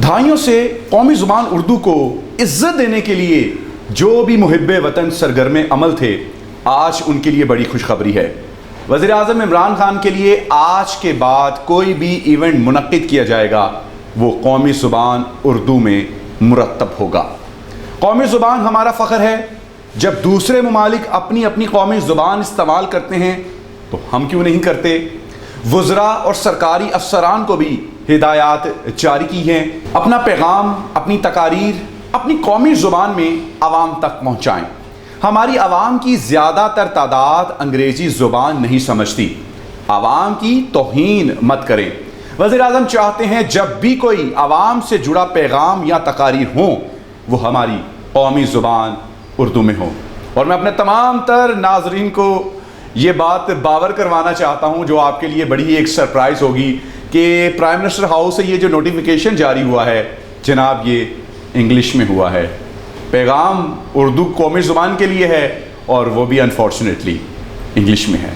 دہائیوں سے قومی زبان اردو کو عزت دینے کے لیے جو بھی محب وطن سرگرم عمل تھے، آج ان کے لیے بڑی خوشخبری ہے۔ وزیر اعظم عمران خان کے لیے آج کے بعد کوئی بھی ایونٹ منعقد کیا جائے گا وہ قومی زبان اردو میں مرتب ہوگا۔ قومی زبان ہمارا فخر ہے۔ جب دوسرے ممالک اپنی اپنی قومی زبان استعمال کرتے ہیں تو ہم کیوں نہیں کرتے؟ وزراء اور سرکاری افسران کو بھی ہدایات جاری کی ہیں، اپنا پیغام، اپنی تقاریر اپنی قومی زبان میں عوام تک پہنچائیں۔ ہماری عوام کی زیادہ تر تعداد انگریزی زبان نہیں سمجھتی، عوام کی توہین مت کریں۔ وزیر اعظم چاہتے ہیں جب بھی کوئی عوام سے جڑا پیغام یا تقاریر ہوں وہ ہماری قومی زبان اردو میں ہو۔ اور میں اپنے تمام تر ناظرین کو یہ بات باور کروانا چاہتا ہوں جو آپ کے لیے بڑی ایک سرپرائز ہوگی کہ پرائم منسٹر ہاؤس سے یہ جو نوٹیفیکیشن جاری ہوا ہے جناب یہ انگلش میں ہوا ہے۔ پیغام اردو قومی زبان کے لیے ہے اور وہ بھی انفارچونیٹلی انگلش میں ہے۔